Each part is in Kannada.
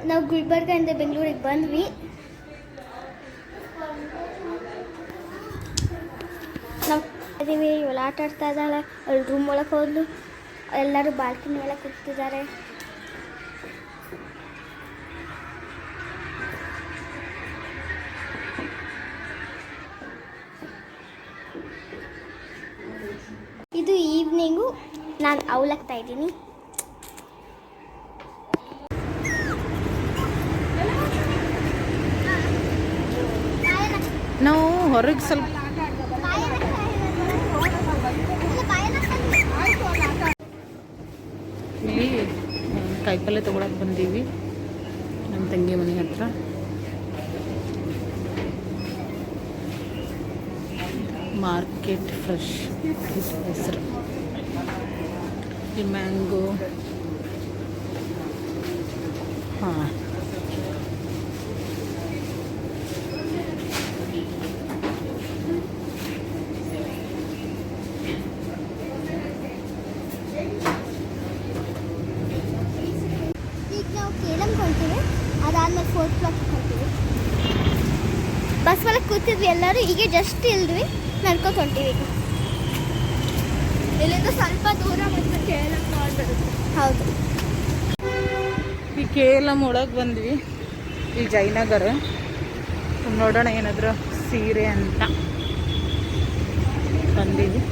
ನಾವು ಗುಲ್ಬರ್ಗದಿಂದ ಬೆಂಗಳೂರಿಗೆ ಬಂದ್ವಿ. ನಾವು ಇದೀವಿ, ಇವಳು ಆಟ ಆಡ್ತಾ ಇದ್ದಾಳೆ. ಅವಳು ರೂಮ್ ಒಳಗೆ ಹೋದ್ಲು. ಎಲ್ಲರೂ ಬಾಲ್ಕನಿ ಒಳಗೆ ಕೂಗ್ತಿದ್ದಾರೆ. ಇದು ಈವ್ನಿಂಗು. ನಾನು ಅವಲಕ್ತಾ ಇದ್ದೀನಿ. ನಾವು ಹೊರಗೆ ಸ್ವಲ್ಪ ಇಲ್ಲಿ ಕಾಯಿಪಲ್ಯ ತೊಗೊಳಕ್ಕೆ ಬಂದೀವಿ ನಮ್ಮ ತಂಗಿ ಮನೆ ಹತ್ರ. ಮಾರ್ಕೆಟ್ ಫ್ರೆಶ್ ಹೆಸರು. ಈ ಮ್ಯಾಂಗೋ, ಹಾಂ, ಈಗ ನಾವು ಕೇಳಂ ಹೊಂತೀವಿ. ಅದಾದ್ಮೇಲೆ 4 o'clock ಹೊಂತೀವಿ. ಬಸ್ ಒಳಗೆ ಕೂತಿದ್ವಿ ಎಲ್ಲರೂ. ಈಗ ಜಸ್ಟ್ ಇಲ್ದ್ವಿ, ನಡ್ಕೊತ ಹೊಂತೀವಿ. ಈಗ ಇಲ್ಲಿಂದ ಸ್ವಲ್ಪ ದೂರ ಬಂದು ಕೇಳಂ ನೋಡ್ಬರುತ್ತೆ. ಹೌದು, ಈ KLM ಒಳಗೆ ಬಂದ್ವಿ. ಈ ಜಯನಗರ ನೋಡೋಣ ಏನಾದರೂ ಸೀರೆ ಅಂತ ಬಂದೀವಿ.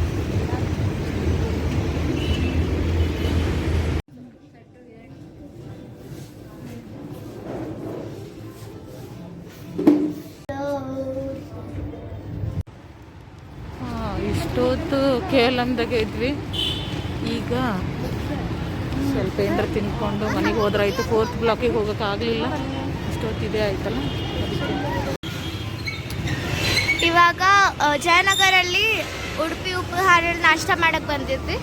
ಇಷ್ಟೊತ್ತು KLMದಾಗೆ ಇದ್ವಿ. ಈಗ ಸ್ವಲ್ಪ ಏನಾರ ತಿನ್ಕೊಂಡು ಮನೆಗೆ ಹೋದ್ರಾಯ್ತು. 4th ಬ್ಲಾಕಿಗೆ ಹೋಗೋಕ್ಕಾಗಲಿಲ್ಲ, ಇಷ್ಟೊತ್ತಿದೆ ಆಯ್ತಲ್ಲ. ಇವಾಗ ಜಯನಗರಲ್ಲಿ ಉಡುಪಿ ಉಪಹಾರದಲ್ಲಿ ನಾಷ್ಟ ಮಾಡಕ್ಕೆ ಬಂದಿದ್ವಿ.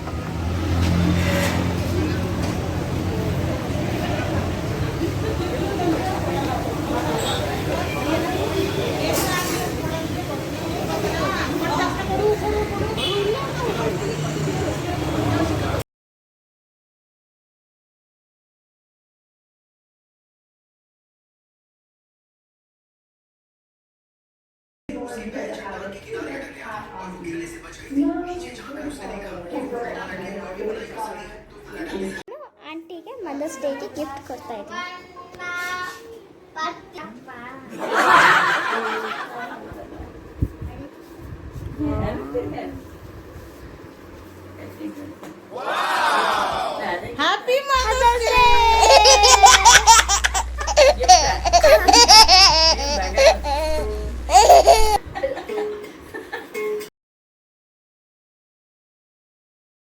ಆಂಟಿಗೆ ಮದರ್ಸ್ ಡೇಗೆ ಗಿಫ್ಟ್ ಕೊಡ್ತಾ ಇದ್ದೀನಿ.